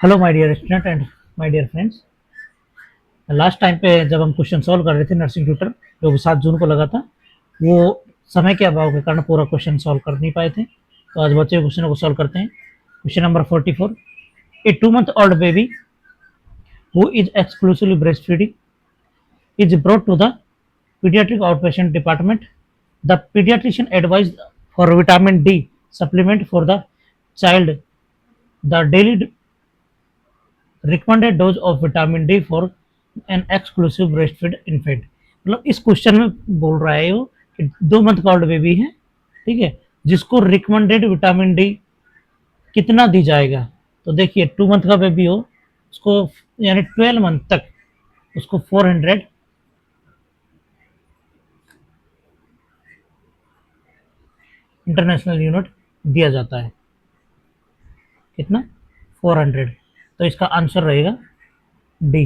Hello my dear student and my dear friends. Last time पे जब हम question solve कर रहे थे नर्सिंग ट्यूटर जो 7 जून को लगा था, वो समय के अभाव के कारण पूरा क्वेश्चन सॉल्व कर नहीं पाए थे। तो आज बचे हुए क्वेश्चनों को सॉल्व करते हैं। Question number 44। A 2 month old baby who is exclusively breastfeeding is brought to the pediatric outpatient department. The pediatrician advised for vitamin D supplement for the child. The daily recommended dose of vitamin D for an exclusive breast feed infant. मतलब इस question में बोल रहा है वो कि 2 month का old baby है, ठीक है, जिसको रिकमेंडेड विटामिन डी कितना दी जाएगा। तो देखिए 2 मंथ का बेबी हो, उसको यानी 12 मंथ तक उसको 400 इंटरनेशनल यूनिट दिया जाता है। कितना? 400। तो इसका आंसर रहेगा डी।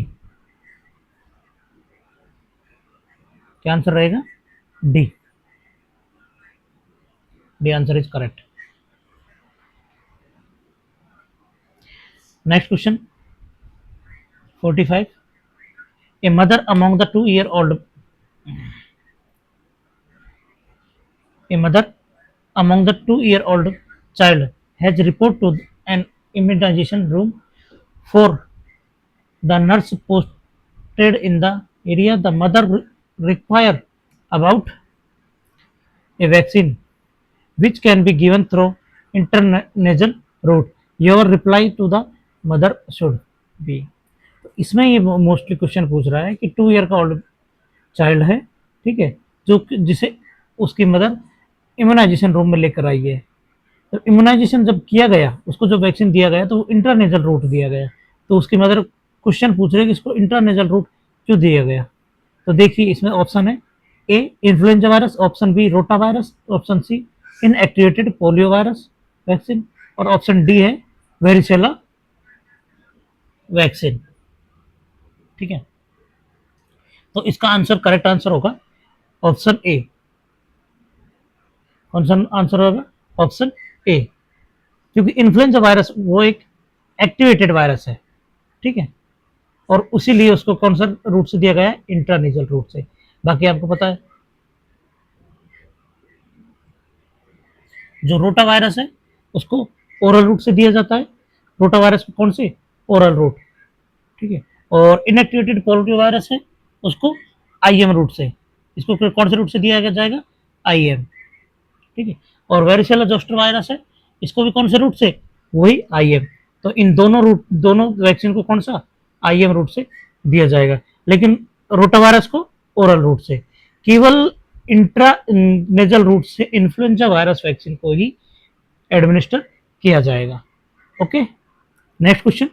क्या आंसर रहेगा? D. D answer is correct. Next question 45। A mother among the 2-year-old a mother among the 2-year-old child has reported to an immunization room for the nurse posted in the area. The mother require about a vaccine which can be given through intranasal route. Your reply to the mother should be। इसमें ये mostly question पूछ रहा है कि 2 year का old child है, ठीक है, जो जिसे उसकी मदर इम्यूनाइजेशन रूम में लेकर आई है। तो इम्यूनाइजेशन जब किया गया, उसको जो वैक्सीन दिया गया तो वो इंट्रानेजल रूट दिया गया। तो उसकी मदर क्वेश्चन पूछ रहे कि इसको इंट्रानेजल रूट क्यों दिया गया। तो देखिए इसमें ऑप्शन है A influenza virus, option B rotavirus, option C inactivated polio virus vaccine, और ऑप्शन डी है वेरिसेला वैक्सीन। ठीक है, तो इसका आंसर करेक्ट आंसर होगा ऑप्शन ए। कौन सा आंसर होगा? ऑप्शन ए, क्योंकि इन्फ्लुएंजा वायरस वो एक एक्टिवेटेड वायरस है, ठीक है, और उसीलिए उसको कौन सा रूट से दिया गया है? इंट्रानेजल रूट से। बाकी आपको पता है जो रोटा वायरस है उसको ओरल रूट से दिया जाता है। रोटा वायरस को कौन से? ओरल रूट, ठीक है। और इनएक्टिवेटेड पोलियो वायरस है उसको आईएम रूट से। इसको कौन से रूट से दिया जाएगा? आईएम, ठीक है। और वेरिसेला जोस्टर वायरस है, इसको भी कौन से रूट से? वही आईएम। तो इन दोनों वैक्सीन को कौन सा? आईएम रूट से दिया जाएगा, लेकिन रोटा वायरस को ओरल रूट से। केवल इंट्रा नेजल रूट से इन्फ्लुएंजा वायरस वैक्सीन को ही एडमिनिस्टर किया जाएगा। Okay, next question.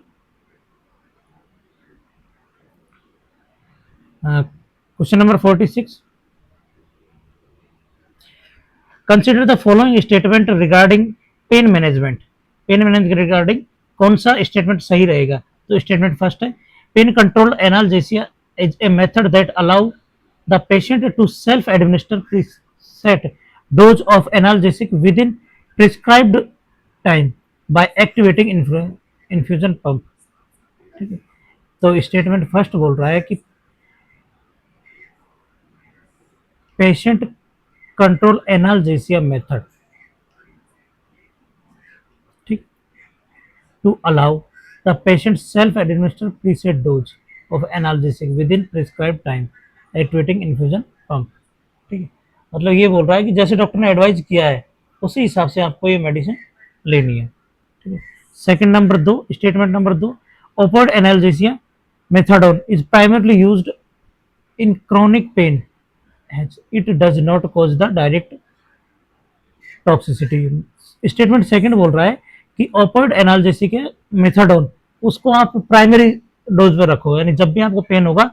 Question number 46। Consider the following statement regarding pain management. Pain management regarding कौन सा स्टेटमेंट सही रहेगा? तो स्टेटमेंट फर्स्ट है pain control analgesia is a method that allow the patient to self administer preset dose of analgesic within prescribed time by activating infusion pump. ठीक है, तो statement first बोल रहा है कि पेशेंट कंट्रोल एनाल्जेसिया मेथड, ठीक, to allow the patient self-administer preset dose of analgesic within prescribed time, activating infusion pump। ठीक है, मतलब ये बोल रहा है कि जैसे डॉक्टर ने एडवाइज किया है उसी हिसाब से आपको ये मेडिसिन लेनी है। ठीक है, second number 2, statement number 2, opioid analgesia methadone is primarily used in chronic pain as it does not cause the direct toxicity। Statement second बोल रहा है कि ओपियोइड एनाल्जेसिक है मेथाडोन, उसको आप प्राइमरी डोज पे रखो, यानी जब भी आपको पेन होगा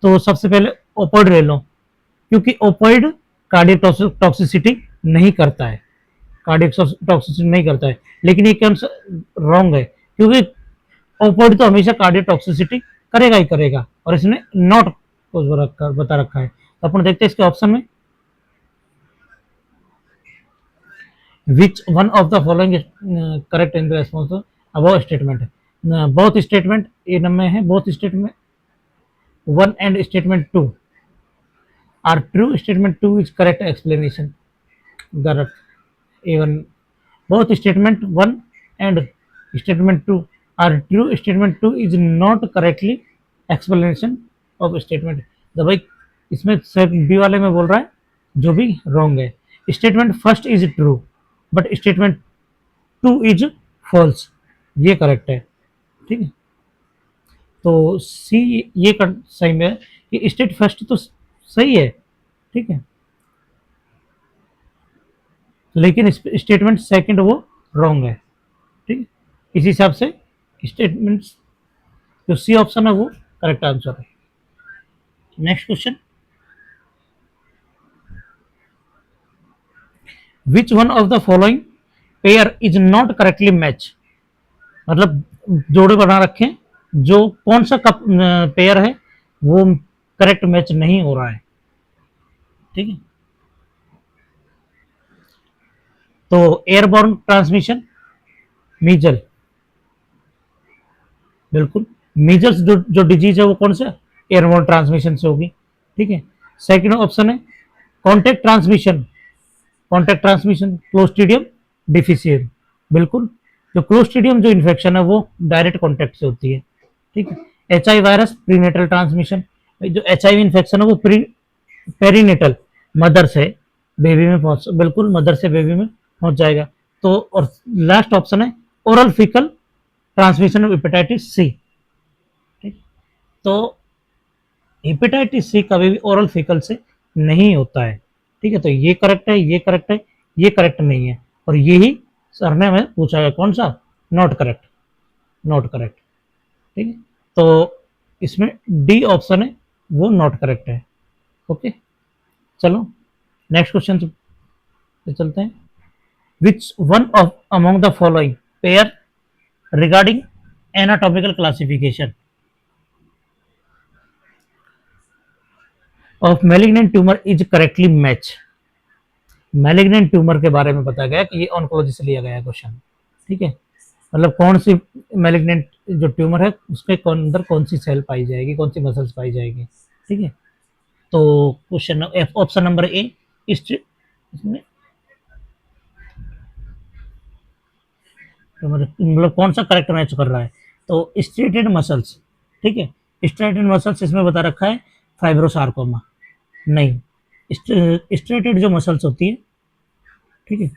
तो सबसे पहले ओपियोइड ले लो, क्योंकि ओपियोइड कार्डियक टॉक्सिसिटी नहीं करता है, कार्डियक टॉक्सिसिटी नहीं करता है। लेकिन ये क्या रॉन्ग है, क्योंकि ओपियोइड तो हमेशा कार्डियक टॉक्सिसिटी करेगा ही करेगा, और इसने नॉट बता रखा है। तो अपन देखते हैं इसके ऑप्शन में विच one of the following correct in the response above statement है। बोथ स्टेटमेंट ए नंबर है, both statement 1 and statement 2 are true. Statement 2 is correct explanation. Correct. Even both statement 1 and statement 2 are true. Statement 2 is not correctly explanation of statement. तो भाई इसमें सिर्फ B वाले में बोल रहा है जो भी रॉन्ग है. Statement first is true but statement two is false, ये करेक्ट है. ठीक है, तो सी ये सही में है कि स्टेट फर्स्ट तो सही है. ठीक है, लेकिन स्टेटमेंट सेकंड वो रॉन्ग है. ठीक है, इस हिसाब से स्टेटमेंट जो सी ऑप्शन है वो करेक्ट आंसर है. Next question, which one of the following pair is not correctly match. मतलब जोड़े बना रखे हैं, जो कौन सा पेयर है वो करेक्ट मैच नहीं हो रहा है. ठीक है, तो एयरबॉर्न ट्रांसमिशन, मीजल, बिल्कुल मीजल्स जो डिजीज है वो कौन सा एयरबॉर्न ट्रांसमिशन से होगी. ठीक है, सेकंड ऑप्शन है contact transmission, contact transmission clostridium difficile, बिल्कुल जो क्लोस्ट्रीडियम जो इन्फेक्शन है वो डायरेक्ट कॉन्टेक्ट से होती है. ठीक है, H I virus prenatal transmission, जो एच आई वी इन्फेक्शन है वो पेरीनेटल मदर से बेबी में पहुंच, बिल्कुल मदर से बेबी में पहुंच जाएगा. तो और लास्ट ऑप्शन है oral fecal transmission of hepatitis C. ठीक, तो हेपेटाइटिस सी कभी भी ओरल फीकल से नहीं होता है. ठीक है, तो ये करेक्ट है, ये करेक्ट है, ये करेक्ट नहीं है, और यही सर ने हमें पूछा है कौन सा नॉट करेक्ट, नॉट करेक्ट. ठीक है, तो इसमें डी ऑप्शन है वो नॉट करेक्ट है. ओके, चलो नेक्स्ट क्वेश्चन पे चलते हैं. Which one of among the following pair regarding anatomical classification of malignant tumour is correctly match. Malignant tumour के बारे में बताया गया कि ये ऑन्कोलॉजी से लिया गया क्वेश्चन. ठीक है, मतलब कौन सी मैलिग्नेंट जो ट्यूमर है उसके अंदर कौन सी सेल पाई जाएगी, कौन सी मसल्स पाई जाएगी. ठीक है, तो क्वेश्चन ऑप्शन नंबर ए इसमें मतलब कौन सा करेक्ट मैच कर रहा है, तो स्ट्रेटेड मसल्स. ठीक है, स्ट्रेटेड मसल्स इसमें बता रखा है फाइब्रोसार्कोमा नहीं, स्ट्रेटेड जो मसल्स होती है. ठीक है,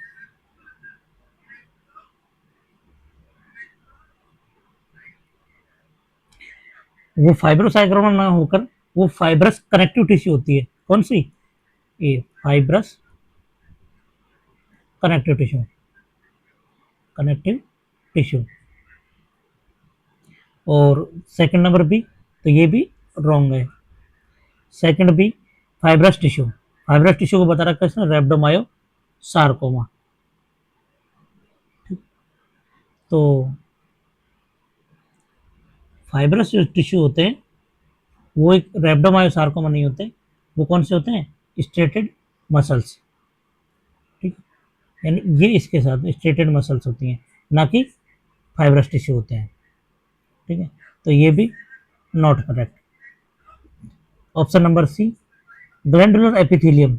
वो फाइब्रोसाइक्रोमा ना होकर वो फाइब्रस कनेक्टिव टिश्यू होती है. कौन सी, a fibrous connective tissue, connective tissue. और सेकंड नंबर बी, तो ये भी रॉन्ग है. Second B fibrous tissue, fibrous tissue को बता रखा है इसने रेब्डोमायो सार्कोमा. तो फाइब्रस जो टिश्यू होते हैं वो एक रेब्डोमायो सार्कोमा नहीं होते, वो कौन से होते हैं स्ट्रेटेड मसल्स. ठीक, यानी ये इसके साथ स्ट्रेटेड मसल्स होती हैं, ना कि फाइब्रस टिश्यू होते हैं. ठीक है, तो ये भी not correct. Option number C glandular epithelium,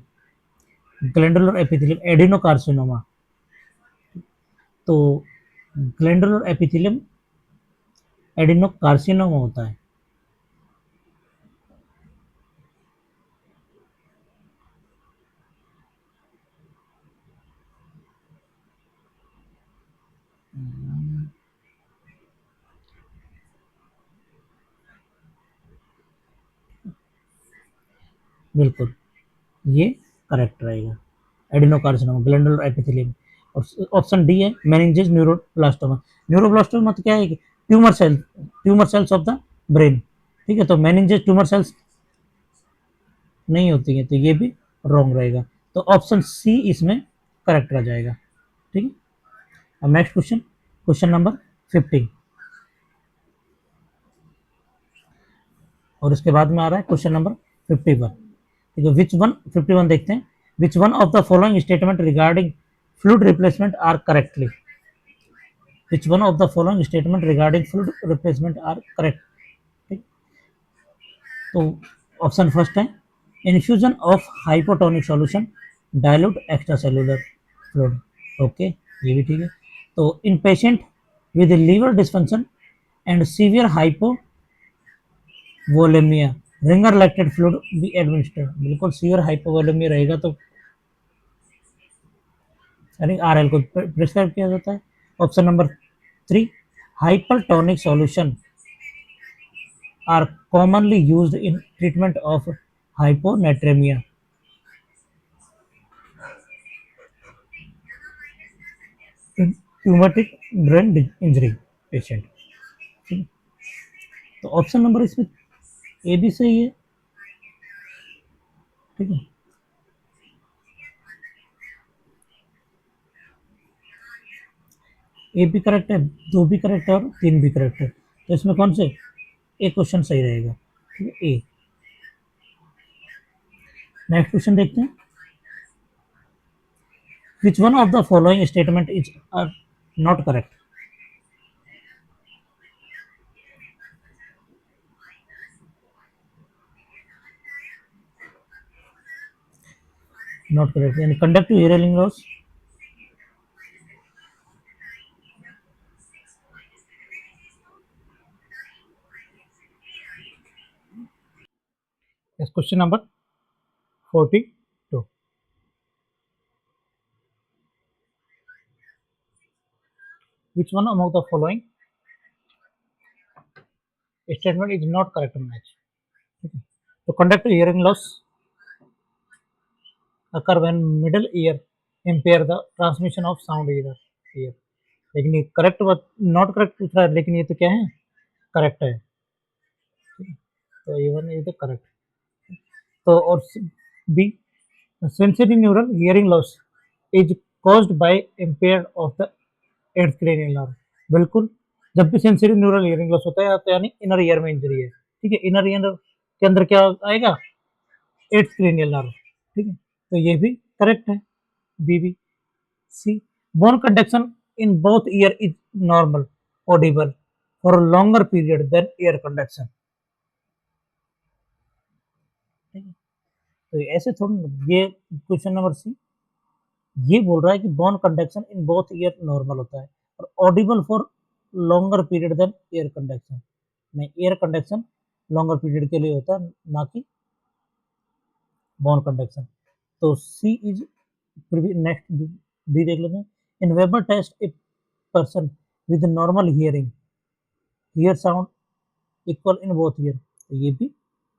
glandular epithelium adenocarcinoma. तो ग्लैंडुलर एपिथेलियम एडिनोकार्सिनोमा होता है. बिल्कुल ये करेक्ट रहेगा, एडिनोकार्सिनोमा ग्लैंडुलर एपिथेलियम. और ऑप्शन डी है मेनिंजेस न्यूरोब्लास्टोमा. न्यूरोब्लास्टोमा तो क्या है कि tumour cells of the brain. ठीक है, तो मेनिंजेस ट्यूमर सेल्स नहीं होती है, तो ये भी रॉन्ग रहेगा. तो ऑप्शन सी इसमें करेक्ट रह जाएगा. ठीक है, अब नेक्स्ट क्वेश्चन, क्वेश्चन नंबर 15, और इसके बाद में आ रहा है क्वेश्चन नंबर 51. ठीक है, विच वन 51 देखते हैं. Which one of the following statement regarding fluid replacement are correctly. Which one of the following statement regarding fluid replacement are correct? ठीक, तो ऑप्शन फर्स्ट है infusion of hypotonic solution dilute extracellular fluid, okay ये भी ठीक है। तो in patient with liver dysfunction and severe hypovolemia Ringer lactate fluid be administered, बिल्कुल severe hypovolemia रहेगा तो यानी आरएल को प्रिस्क्राइब किया जाता है। Option number three hypertonic solution are commonly used in treatment of hyponatremia. In traumatic brain injury patient, तो option number इसमें ए भी सही है, ठीक है। ए भी करेक्ट है, दो भी करेक्ट है और तीन भी करेक्ट है, तो इसमें कौन से एक क्वेश्चन सही रहेगा, ठीक है ए। नेक्स्ट क्वेश्चन देखते हैं, which one of the following statement is are not correct. Not correct यानी conductive hearing loss, question number 42, which one among the following statement is not correct match, तो conductive hearing loss occur when middle ear impair the transmission of sound either ear, लेकिन ये correct not correct पूछ रहा है, लेकिन ये तो क्या है करेक्ट है, तो ये वन इज द करेक्ट। तो और B sensory neural hearing loss is caused by impair of the eighth cranial nerve, बिल्कुल जब भी सेंसरी न्यूरल हियरिंग लॉस होता है तो यानी इनर ईयर में इंजरी है, ठीक है। इनर ईयर के अंदर क्या आएगा एट्थ क्रेनियल नर्व, ठीक है, तो ये भी करेक्ट है B B. C bone conduction in both ear is normal audible for a longer period than ear conduction, ठीक है। तो ऐसे थोड़ा ये क्वेश्चन नंबर सी ये बोल रहा है कि bone conduction in both ear normal होता है और audible for longer period than air conduction, नहीं एयर कंडक्शन लॉन्गर पीरियड के लिए होता है ना कि बोन कंडक्शन। तो सी इज नेक्स्ट डी देख लेते हैं, in Weber test a person with normal hearing hear sound equal in both ear, तो ये भी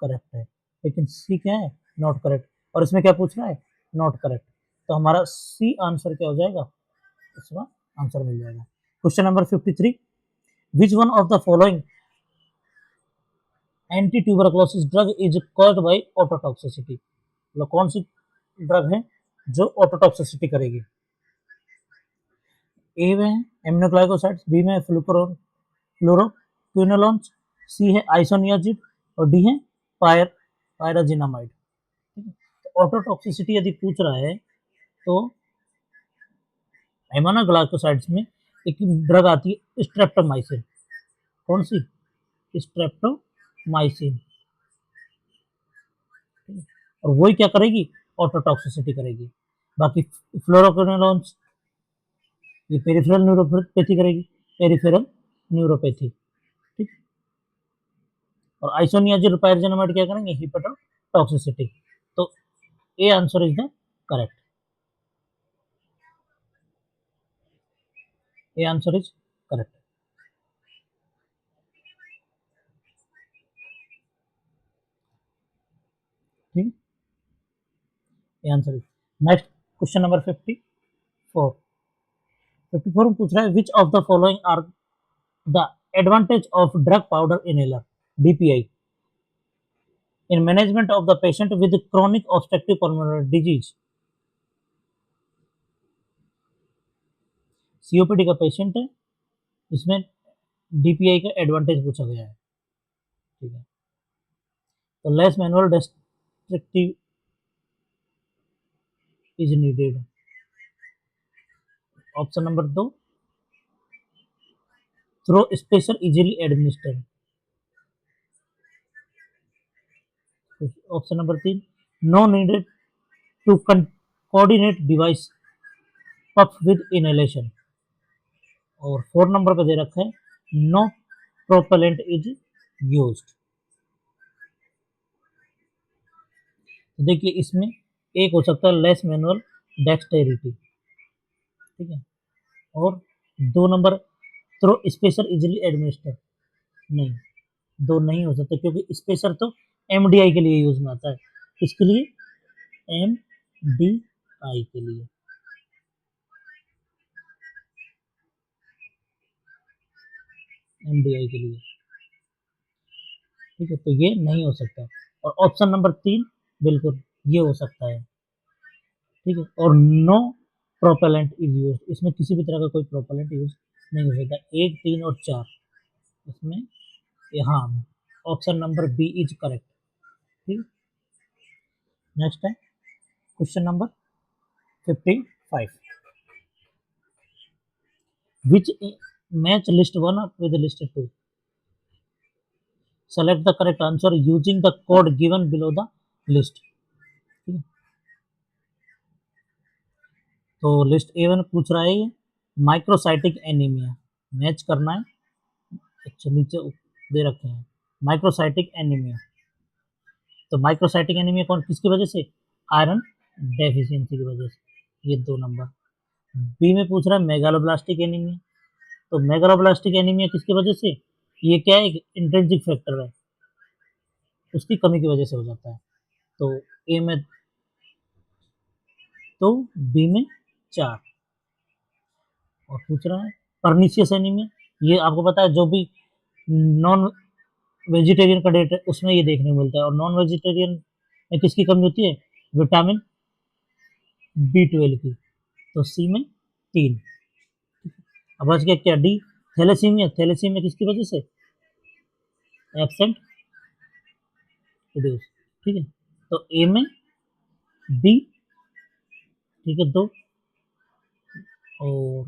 करेक्ट है, लेकिन सी क्या है नॉट करेक्ट, और इसमें क्या पूछ रहा है नॉट करेक्ट, तो हमारा सी आंसर क्या हो जाएगा, इसका आंसर मिल जाएगा। Question number 53, which one of the following anti tuberculosis drug is caused by ototoxicity, मतलब कौन सी ड्रग है जो ऑटोटॉक्सिसिटी करेगी। ए में है एमिनोग्लाइकोसाइड्स, बी में फ्लोरोक्विनोलोन्स, सी है आइसोनियाजिड और डी है पायराजिनामाइड, ठीक है। तो ऑटोटॉक्सिसिटी यदि पूछ रहा है तो एमिनोग्लाइकोसाइड्स में एक ड्रग आती है स्ट्रेप्टोमाइसिन, कौन सी स्ट्रेप्टोमाइसिन, और वही क्या करेगी ऑटोटॉक्सिसिटी करेगी। बाकी फ्लोरोक्विनोलोन्स ये पेरिफेरल न्यूरोपैथी करेगी, पेरिफेरल न्यूरोपैथी, ठीक। और आइसोनियाजिड पायराजिनामाइड क्या करेंगे हिपेटोटॉक्सिसिटी, तो A answer is the correct, A answer is correct, ठीक, A answer is. Next question number 54, 54 में पूछ रहा है which of the following are the advantage of drug powder inhaler DPI in management of the patient with chronic obstructive pulmonary disease, COPD का patient है, इसमें DPI का advantage पूछा गया है, ठीक है। तो less manual destructive is needed, option number 2 throw special easily administer. Option number 3, no needed to coordinate device puff with inhalation. और 4 नंबर पे दे रखा है नो प्रोपेलेंट इज यूज्ड। तो देखिए इसमें एक हो सकता है लेस मैनुअल डेक्सटेरिटी, ठीक है। और 2 number throw special easily administer, नहीं, 2 नहीं हो सकता क्योंकि स्पेशल तो एमडीआई के लिए यूज में आता है। किसके लिए? एमडीआई के लिए। एमडीआई के लिए, ठीक है, तो ये नहीं हो सकता। और ऑप्शन नंबर 3 बिल्कुल ये हो सकता है, ठीक है। और नो प्रोपेलेंट इज यूज, इसमें किसी भी तरह का कोई प्रोपेलेंट यूज नहीं हो सकता। 1, 3 और 4 इसमें, हाँ, option number B is correct, ठीक। नेक्स्ट है question number 55, which match list 1 with list 2, select the correct answer using the code given below the list. तो लिस्ट ए वन पूछ रहा है ये माइक्रोसाइटिक एनीमिया, मैच करना है। अच्छा नीचे दे रखे हैं माइक्रोसाइटिक एनीमिया। तो माइक्रोसाइटिक एनीमिया कौन किसकी वजह से? आयरन डेफिशिएंसी की वजह से, ये 2 नंबर। बी में पूछ रहा है मेगालोब्लास्टिक एनीमिया। तो मेगालोब्लास्टिक एनीमिया किसकी वजह से? ये क्या है, इंट्रिंसिक फैक्टर है, उसकी कमी की वजह से हो जाता है। तो ए में, तो बी में 4। और पूछ रहा है परनीसियस एनीमिया, ये आपको पता है जो भी नॉन वेजिटेरियन का डेट है उसमें ये देखने को मिलता है। और नॉन वेजिटेरियन में किसकी कमी होती है? विटामिन B12 की। तो सी में 3। अब बच गया क्या? D, thalassaemia. थैलेसीमिया किसकी वजह से? एब्सेंट रिड्यूस, ठीक है। तो ए में बी, ठीक है, 2। और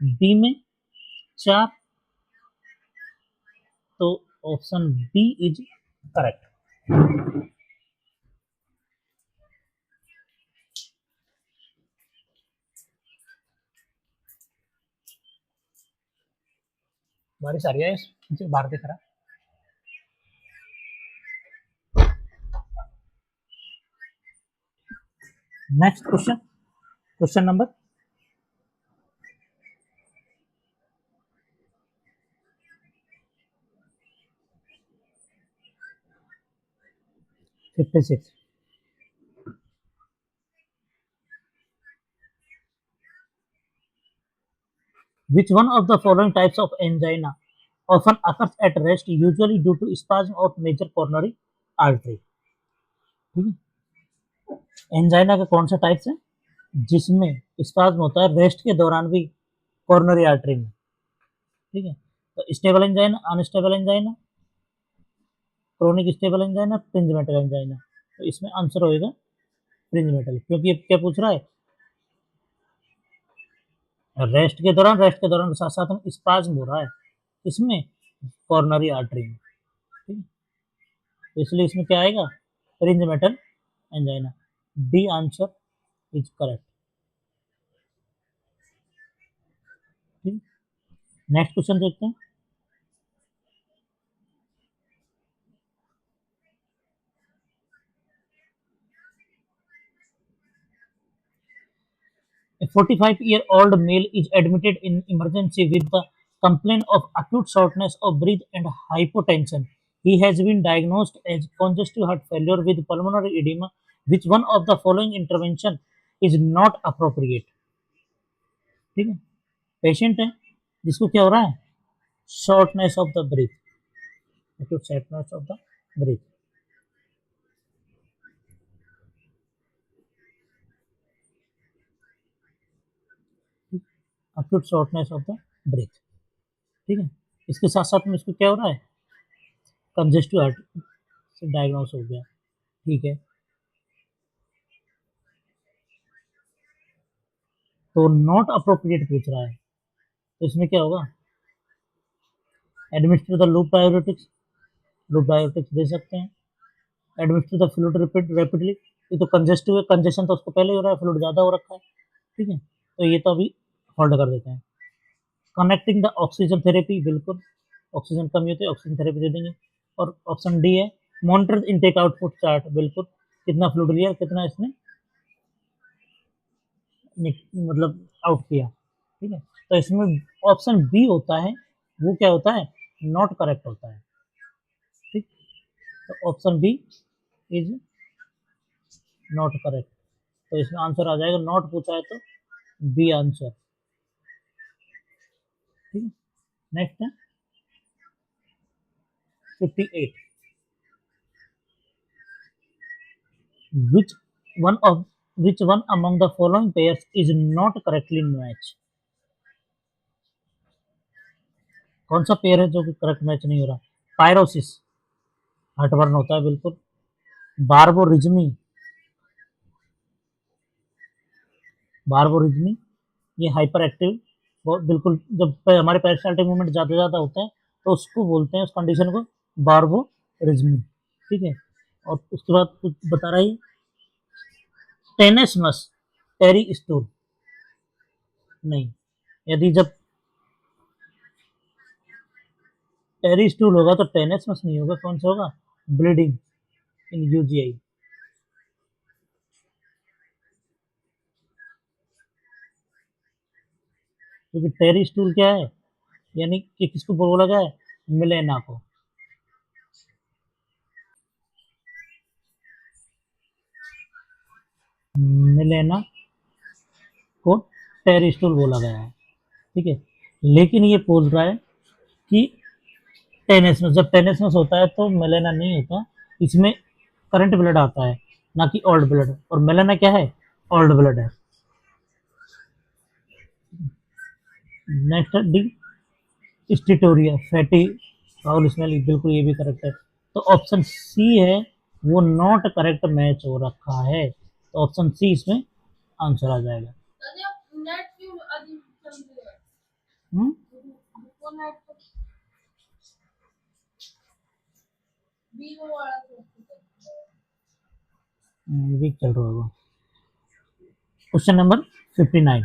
बी में 4। तो ऑप्शन बी इज करेक्ट। बारिश आ रही है, मुझे बाहर दिख रहा। Next question, question number 56, which one of the following types of angina often occurs at rest, usually due to spasm of major coronary artery? ठीक है, एंजाइना के कौन सा टाइप्स है जिसमें स्पाज्म होता है रेस्ट के दौरान भी कोरोनरी आर्टरी में, ठीक है। तो stable angina, unstable angina, chronic stable angina, Prinzmetal angina. तो इसमें आंसर होएगा प्रिंज मेटल, क्योंकि ये क्या पूछ रहा है? रेस्ट के दौरान साथ साथ में स्पाज्म हो रहा है इसमें कोरोनरी आर्टरी में, ठीक है। तो इसलिए इसमें क्या आएगा? Prinzmetal angina. D answer is correct, ठीक। नेक्स्ट क्वेश्चन देखते हैं। A 45-year-old male is admitted in emergency with the complaint of acute shortness of breath and hypotension. He has been diagnosed as congestive heart failure with pulmonary edema. Which one of the following intervention is not appropriate? ठीक है, patient है जिसको क्या हो रहा है? Shortness of the breath, acute shortness of the breath, acute shortness of the breath, ठीक है। इसके साथ साथ में इसको क्या हो रहा है? कंजेस्टिव हार्ट से डायग्नोस हो गया, ठीक है। तो नॉट अप्रोप्रिएट पूछ रहा है, तो इसमें क्या होगा? एडमिनिस्टर द लूप डायोटिक्स दे सकते हैं। एडमिनिस्टर द फ्लूइड रैपिडली, ये तो कंजेस्टिव है, कंजेशन तो उसको पहले हो रहा है, फ्लूइड ज़्यादा हो रखा है, ठीक है, तो ये तो अभी होल्ड कर देते हैं। कनेक्टिंग द ऑक्सीजन थेरेपी, बिल्कुल ऑक्सीजन कमी होती है, ऑक्सीजन थेरेपी दे देंगे। और ऑप्शन डी है मॉनिटर इनटेक आउटपुट चार्ट, बिल्कुल कितना फ्लूइड लिया, कितना इसने मतलब आउट किया, ठीक है। तो इसमें ऑप्शन बी होता है, वो क्या होता है, नॉट करेक्ट होता है, ठीक। तो option B is not correct, तो इसमें आंसर आ जाएगा, नॉट पूछा है तो बी आंसर, ठीक है। नेक्स्ट है 58, which which one among the following pairs is not correctly matched? कौन सा पेयर है जो कि करेक्ट मैच नहीं हो रहा? पायरोसिस, हार्टबर्न होता है, बिल्कुल। बार्बोरिज्मी, बार्बोरिज्मी ये हाइपर एक्टिव, बिल्कुल जब हमारे पेरिस्टाल्टिक मूवमेंट ज़्यादा ज़्यादा होता है तो उसको बोलते हैं, उस कंडीशन को बार्बोरिज्मी, ठीक है। और उसके बाद कुछ बता रहा है टेनेसमस टेरी स्टूल, नहीं, यदि जब टेरी स्टूल होगा तो टेनेसमस नहीं होगा, कौन सा होगा, ब्लीडिंग इन यूजीआई, क्योंकि टेरी स्टूल क्या है, यानी कि किसको बोला गया है, मिलेना को, मिलेना को टेरी स्टूल बोला गया है, ठीक है। लेकिन ये पूछ रहा है कि टेनेसमस, जब टेनेसमस होता है तो मेलेना नहीं होता, इसमें करंट ब्लड आता है, ना कि ओल्ड ब्लड, और मेलेना क्या है, ओल्ड ब्लड है। नेक्स्ट है डी स्टिटोरिया फैटी फाउल स्मेल, बिल्कुल ये भी करेक्ट है। तो ऑप्शन सी है वो नॉट करेक्ट मैच हो रखा है, तो ऑप्शन सी इसमें आंसर आ जाएगा। हम्म वीक चल रहा होगा। Question number 59,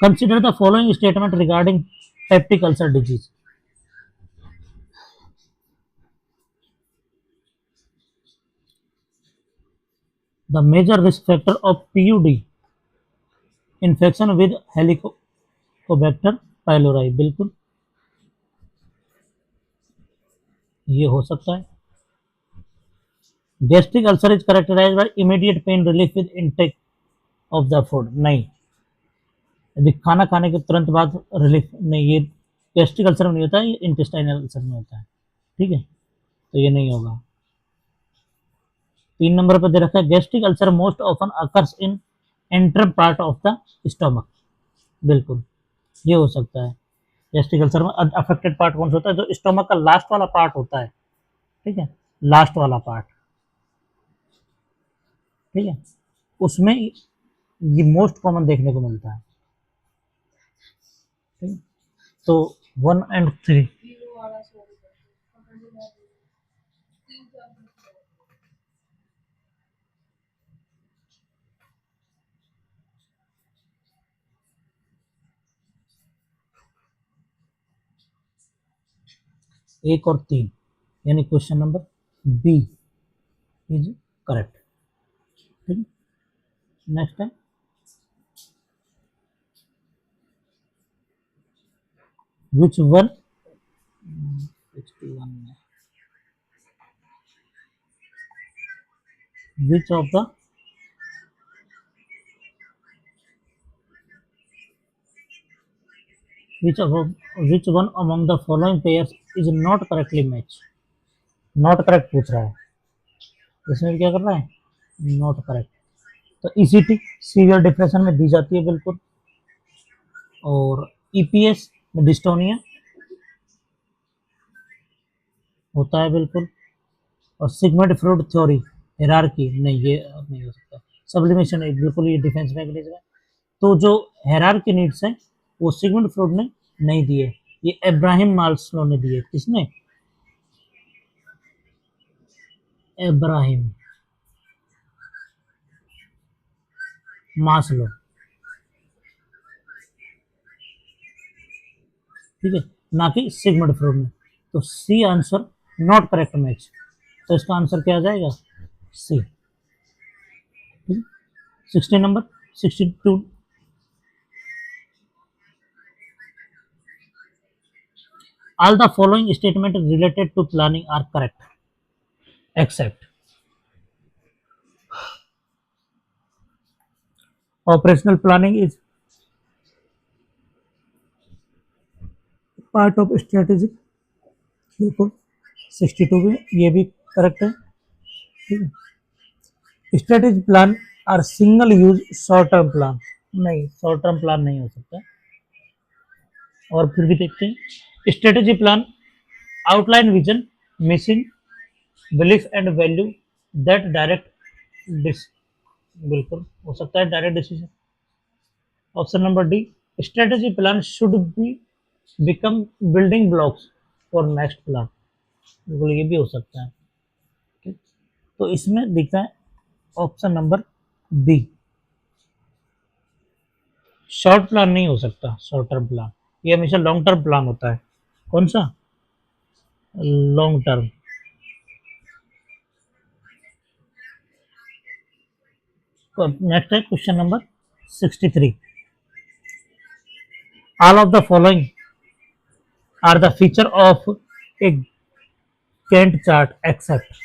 consider the following statement regarding peptic ulcer disease. The major risk factor of PUD infection with Helicobacter pylori, बिल्कुल ये हो सकता है। Gastric ulcer is characterize by immediate pain relief with intake of the food, नहीं, यदि खाना खाने के तुरंत बाद रिलीफ नहीं, ये गैस्ट्रिक अल्सर में नहीं होता है, ये इंटेस्टाइनल अल्सर में होता है, ठीक है, तो ये नहीं होगा। 3 नंबर पर दे रखा है gastric ulcer most often occurs in enter part of the stomach, बिल्कुल ये हो सकता है। गैस्ट्रिक अल्सर में अफेक्टेड पार्ट कौन सा होता है, जो स्टमक का लास्ट वाला पार्ट होता है, ठीक है, लास्ट वाला पार्ट, ठीक है, उसमें ये मोस्ट कॉमन देखने को मिलता है, ठीक है? तो 1 एंड 3, एक और 3, यानी question number B is correct, ठीक है। नेक्स्ट है विच वन 61 में which of the which one among the following pairs is not correctly matched, not correct पूछ रहा है, इसमें क्या कर रहा है, नॉट करेक्ट। तो ईसीटी सीवियर डिप्रेशन में दी जाती है, बिल्कुल, और ईपीएस में डिस्टोनिया होता है, बिल्कुल, और सिगमेंट फ्रूट थ्योरी हायरार्की नहीं, ये नहीं हो सकता। सब्लिमेशन बिल्कुल ये डिफेंस मैकेनिज्म है, तो जो हेरार्की नीड्स है वो सिगमंड फ्रॉइड ने नहीं दिए, ये इब्राहिम मास्लो ने दिए। किसने? Ibrahim Maslow. ठीक है, ना कि सिगमंड फ्रॉइड ने। तो C answer, not correct match. तो इसका आंसर क्या आ जाएगा? C. 16 number, 62। All the following statements related to planning are correct, except operational planning is part of strategic। बिल्कुल, 62 भी, ये भी करेक्ट है। ठीक है, स्ट्रेटेजी प्लान और single use short term plan. नहीं, शॉर्ट टर्म प्लान नहीं हो सकता। और फिर भी देखते हैं, strategy plan outline vision, mission, belief and value that direct dis. बिल्कुल हो सकता है direct decision. Option number D, strategy plan should be become building blocks for next plan. बिल्कुल ये भी हो सकता है। ठीक। तो इसमें दिखता है option number B, short plan नहीं हो सकता, शॉर्ट टर्म प्लान, ये हमेशा लॉन्ग टर्म प्लान होता है। कौन सा? Long term. नेक्स्ट है question number 63। All of the following are the feature of a Gantt chart except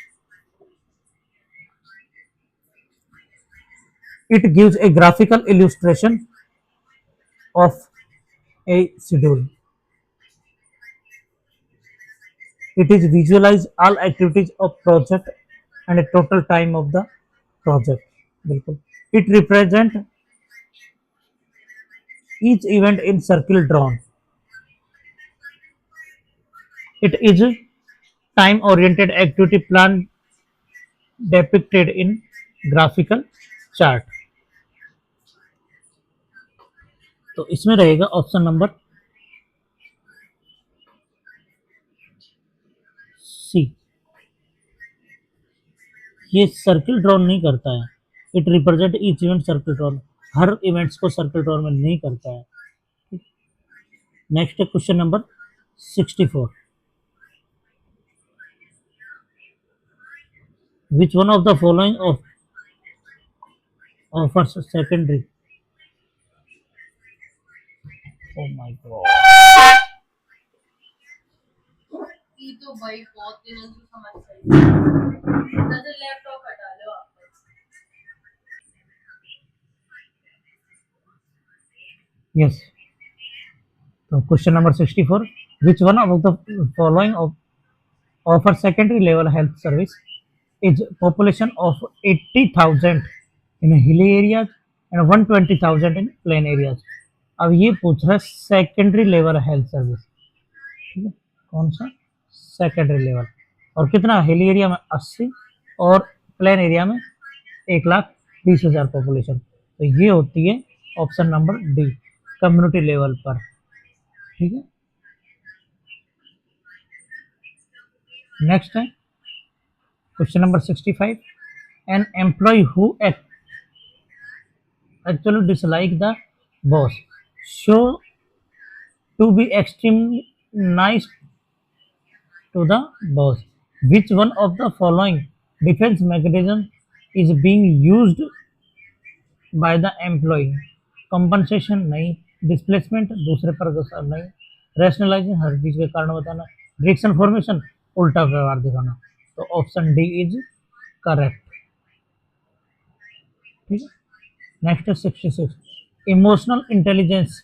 it gives a graphical illustration of a schedule. It is visualize all activities of project and a total time of the project. बिल्कुल। It represent each event in circle drawn. It is a time oriented activity plan depicted in graphical chart। तो इसमें रहेगा option number सी। ये circle drawn नहीं करता है, it represent each event circle drawn, her events को circle drawn में नहीं करता है। नेक्स्ट है question number 64। Which one of the following offers secondary? Oh my God, ये तो भाई बहुत दिनों से समस्या है। लैपटॉप हटा लो आप। यस, तो question number 64, which one of the following offer secondary level health service is population of 80,000 in hilly areas and 120,000 in plain areas. अब ये पूछ रहा है सेकेंडरी लेवल हेल्थ सर्विस। ठीक है, कौन सा सेकेंडरी लेवल, और कितना? हिली एरिया में 80 और प्लेन एरिया में 1,20,000 पॉपुलेशन। तो ये होती है option number D, community level पर। ठीक है, नेक्स्ट है question number 65। An employ who actually dislike the boss show to be extremely nice to the boss. Which one of the following defense mechanism is being used by the employee? Compensation नहीं, displacement दूसरे पर गुस्सा नहीं, rationalising हर चीज के कारण बताना, reaction formation उल्टा व्यवहार दिखाना। तो ऑप्शन डी इज करेक्ट। ठीक है, नेक्स्ट है 66। Emotional intelligence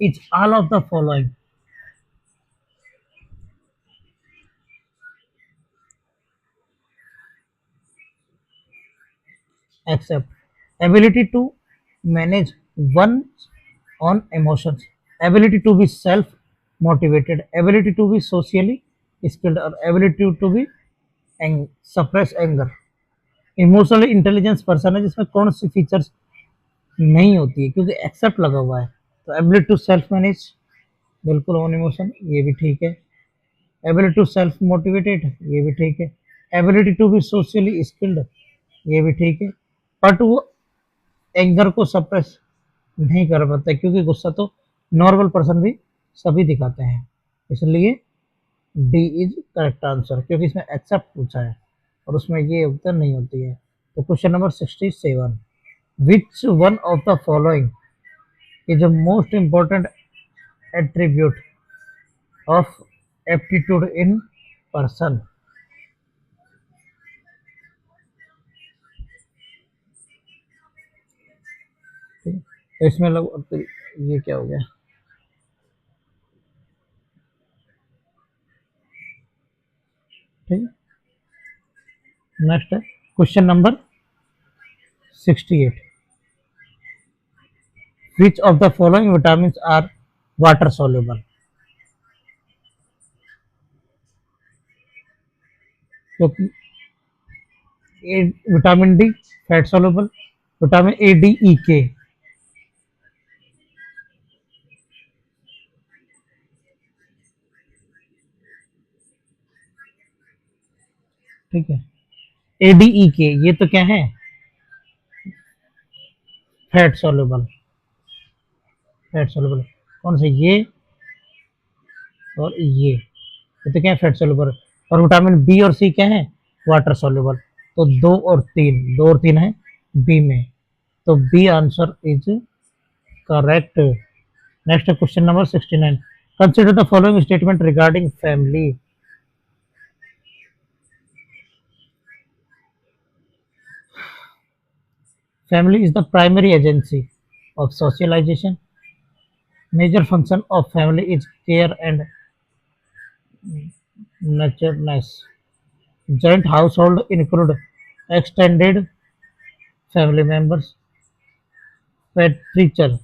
is all of the following except ability to manage one's own emotions, ability to be self motivated, ability to be socially skilled, or ability to be suppress anger। Emotional intelligence person है जिसमें कौन सी features नहीं होती है क्योंकि accept लगा हुआ है। तो एबिलिटी टू सेल्फ मैनेज, बिल्कुल ऑन इमोशन, ये भी ठीक है। एबिलिटी टू सेल्फ मोटिवेटेड, ये भी ठीक है। Ability to be socially skilled, ये भी ठीक है। बट वो एंगर को सप्रेस नहीं कर पाता क्योंकि गुस्सा तो नॉर्मल पर्सन भी सभी दिखाते हैं, इसलिए डी इज करेक्ट आंसर, क्योंकि इसमें एक्सेप्ट पूछा है और उसमें ये उत्तर नहीं होती है। तो question number 67, which one of the following is the most important attribute of aptitude in person. तो इसमें लोग, तो ये क्या हो गया, ठीक है। नेक्स्ट है question number 68, which of the following vitamin are water soluble। क्योंकि A vitamin D fat soluble, vitamin A D E K, ठीक है। ए डी ई के ये तो क्या है, फैट soluble, फैट soluble कौन से, ये और ये तो क्या है, फैट soluble। और विटामिन बी और सी क्या है, वाटर soluble। तो दो और तीन है बी में, तो B answer is correct. Next question number 69, consider the following statement regarding family. Family is the primary agency of socialization. Major function of family is care and nurtureness. Joint household include extended family members. Patriarchal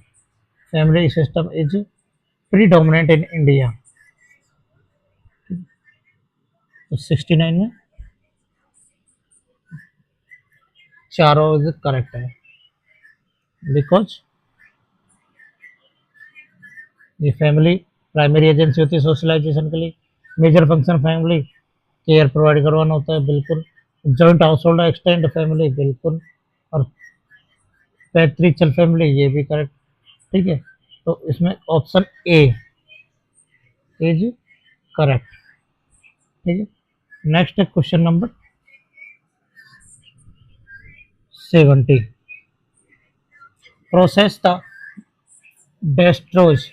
family system is predominant in India. तो 69 में चारों is correct है, because ये family primary agency होती है socialization के लिए। Major function family care provide करवाना होता है, बिल्कुल। Joint household extend family, बिल्कुल। और पैट्रिचल फैमिली, ये भी करेक्ट, ठीक है। तो इसमें ऑप्शन ए इज करेक्ट, ठीक है। नेक्स्ट है question number 70, process the destroys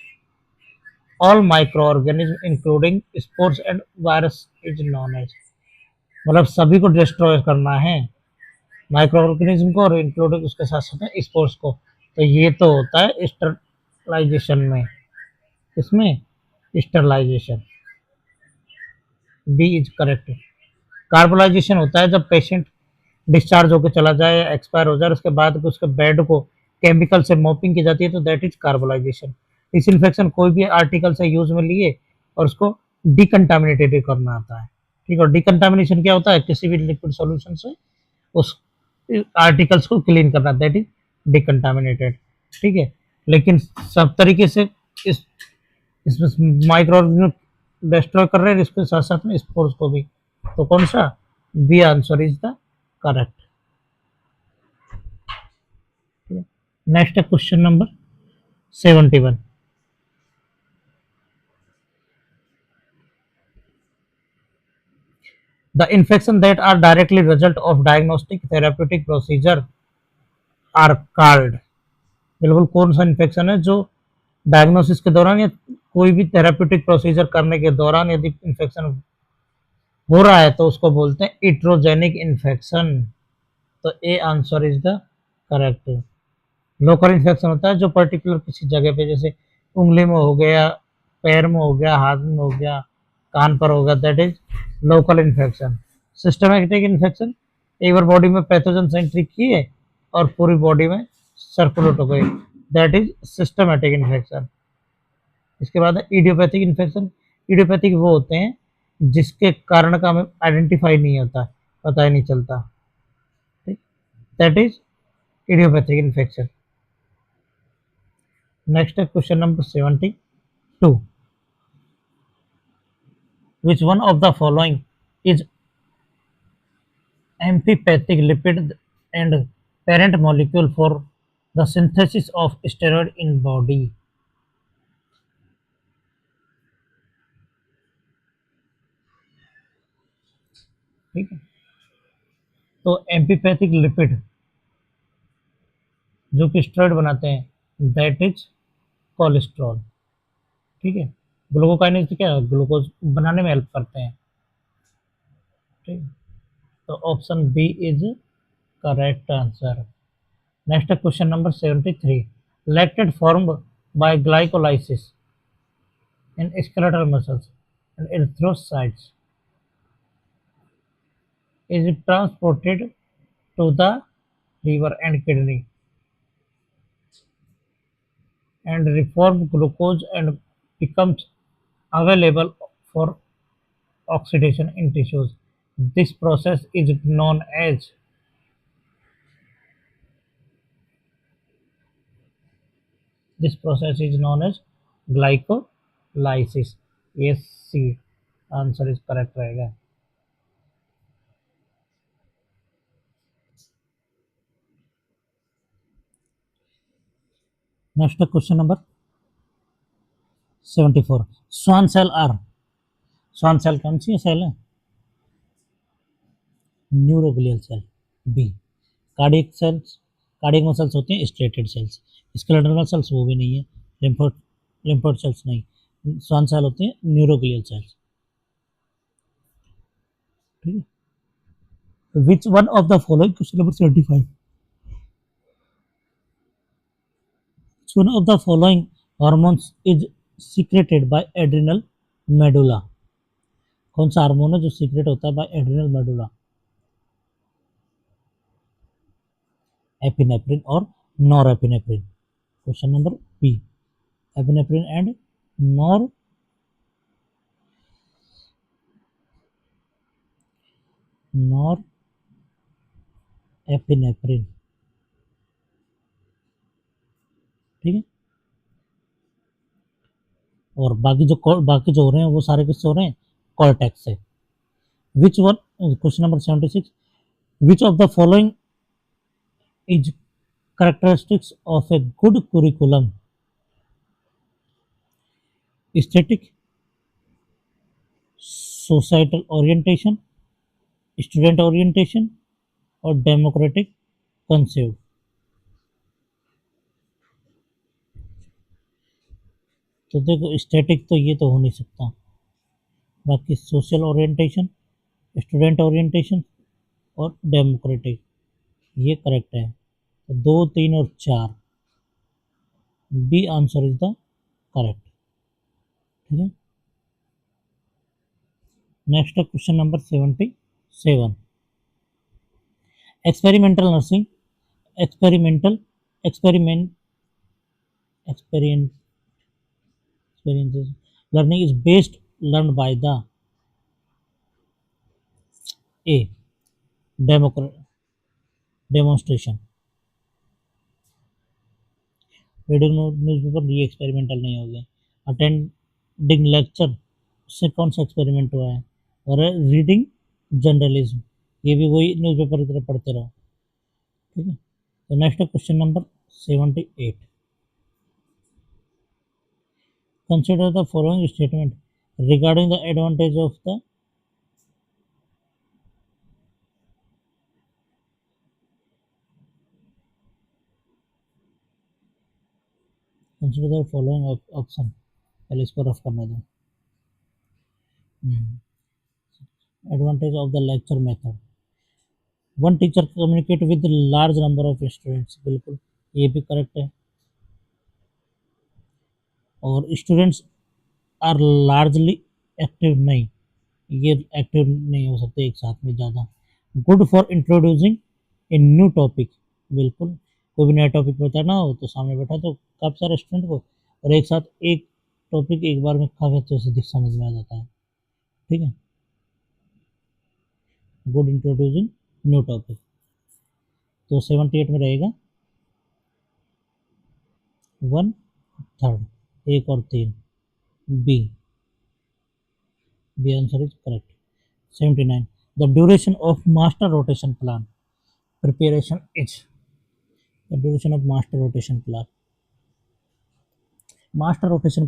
all microorganisms including spores and virus is known as। मतलब सभी को डिस्ट्रॉय करना है, माइक्रो ऑर्गेनिज्म को और इंक्लूडिंग उसके साथ साथ स्पोर्स को। तो ये तो होता है स्टरलाइजेशन में, इसमें स्टरलाइजेशन, बी इज करेक्ट। कार्बोलाइजेशन होता है जब पेशेंट डिस्चार्ज होकर चला जाए या एक्सपायर हो जाए, उसके बाद उसके बेड को केमिकल से मॉपिंग की जाती है, तो दैट इज कार्बोलाइजेशन। डिसइंफेक्शन कोई भी आर्टिकल से यूज में लिए और उसको डिकंटामिनेटेड करना आता है, ठीक है। और डिकंटामिनेशन क्या होता है, किसी भी लिक्विड सॉल्यूशन से उस आर्टिकल्स को क्लीन करना, दैट इज डिकंटामिनेटेड, ठीक है। लेकिन सब तरीके से इस इसमें माइक्रो ऑर्गेनिज्म डिस्ट्रॉय कर रहे हैं, इसके साथ साथ में स्पोर्स को भी। तो कौन सा, B answer is the correct. Next है question number 71, the infection that are directly result of diagnostic therapeutic procedure are called। बिल्कुल कौन सा इन्फेक्शन है जो डायग्नोसिस के दौरान या कोई भी थेराप्यूटिक प्रोसीजर करने के दौरान यदि इन्फेक्शन हो रहा है तो उसको बोलते हैं इट्रोजेनिक इन्फेक्शन। तो A answer is the correct. Local infection होता है जो पर्टिकुलर किसी जगह पे, जैसे उंगली में हो गया, पैर में हो गया, हाथ में हो गया, कान पर हो गया, that is local infection. Systematic infection, एक बार बॉडी में पैथोजन एंट्री किए और पूरी बॉडी में सर्कुलेट हो गई, दैट इज सिस्टमैटिक इन्फेक्शन। इसके बाद है इडियोपैथिक इन्फेक्शन। इडियोपैथिक वो होते हैं जिसके कारण का हमें आइडेंटिफाई नहीं होता, पता ही नहीं चलता, ठीक, that is idiopathic infection. Next है question number 72. Which one of the following is amphipathic lipid and parent molecule for the synthesis of steroid in body? ठीक है, तो एम्पीपैथिक लिपिड जो कि स्टेरॉइड बनाते हैं, दैट इज कोलेस्ट्रॉल। ठीक है, ग्लूकोकाइनेज तो क्या ग्लूकोज बनाने में हेल्प करते हैं। ठीक है, तो option B is correct answer. Next question number 73. Lactate formed by glycolysis in skeletal muscles and erythrocytes is transported to the liver and kidney and reform glucose and becomes available for oxidation in tissues. This process is known as this process is known as glycolysis. Yes, C answer is correct रहेगा। Next question number 74. Schwann cell are, Schwann cell कौन सी cell है? Neuroglial cell. B cardiac cells, cardiac muscles होती हैं striated sales. Skeletal muscles वो भी नहीं है। लिम्फोड, लिम्फोड सेल्स नहीं। स्वान सेल होती हैं न्यूरोग्लियल सेल्स। ठीक है, which one of the following, question number 75, which one of the following hormones is secreted by adrenal medulla? कौन सा हार्मोन है जो सीक्रेट होता है बाय एड्रिनल मेडुला? एपिनेफ्रिन और norepinephrine. Question number B, epinephrine and norepinephrine. ठीक है, और बाकी जो हो रहे हैं वो सारे किससे हो रहे हैं? कॉर्टेक्स से। Which one, question number 76, which of the following is characteristics of a good curriculum? Aesthetic, societal orientation, student orientation और democratic concept? तो देखो स्टैटिक तो ये तो हो नहीं सकता, बाकी सोशल ओरिएंटेशन, स्टूडेंट ओरिएंटेशन और डेमोक्रेटिक ये करेक्ट है। तो 2, 3 और 4, B answer is the correct. ठीक है, next question number 77. Experimental nursing, experimental experiment experiences learning is based learned by the a demonstration, reading newspaper ये एक्सपेरिमेंटल नहीं हो गया। अटेंडिंग लेक्चर, उससे कौन सा एक्सपेरिमेंट हुआ है? और रीडिंग जर्नलिज्म, ये भी वही न्यूज़पेपर की तरह पढ़ते रहो। ठीक है, तो next question number 78. Consider the following statement regarding the advantage of the consider the following option. पहले इसको रफ करने दो। Advantage of the lecture method, one teacher communicate with large number of students, बिल्कुल ये भी करेक्ट है। और students are largely active, नहीं ये एक्टिव नहीं हो सकते एक साथ में ज़्यादा। Good for introducing a new topic, बिल्कुल कोई भी नया टॉपिक बताना हो तो सामने बैठा तो काफ़ी सारे स्टूडेंट को और एक साथ एक टॉपिक एक बार में काफ़ी अच्छे से समझ में आ जाता है। ठीक है, गुड इंट्रोड्यूसिंग न्यू टॉपिक, तो 78 में रहेगा 1 थर्ड एक और तीन B B answer is correct 79 the duration of master rotation plan preparation is the duration of master rotation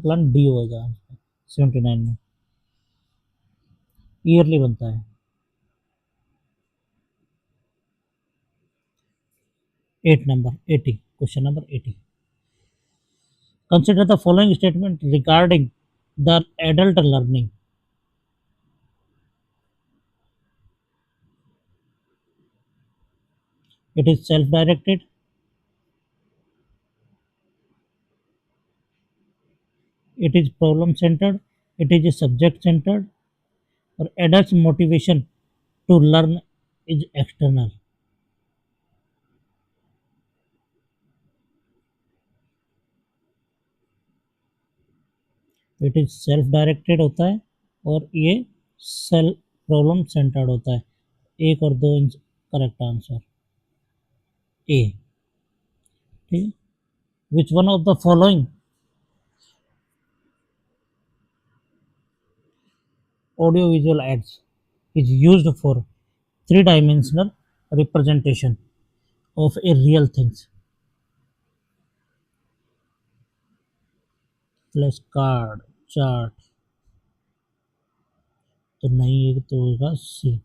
plan D होगा 79 में ईयरली बनता है 8 number 80 question number 80 consider the following statement regarding the adult learning. It is self-directed, it is problem-centered, it is subject-centered, or adults' motivation to learn is external. It is self-directed होता है और ये self problem centred होता है एक और दो correct answer A ठीक विच one of the following audio visual ads is used for three-dimensional representation of a real things flash card chart तो नहीं है तो होगा सी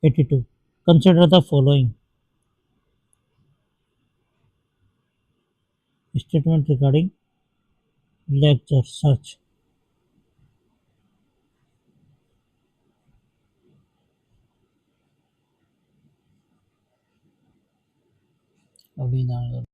82 consider the following statement regarding lecture search अभी ना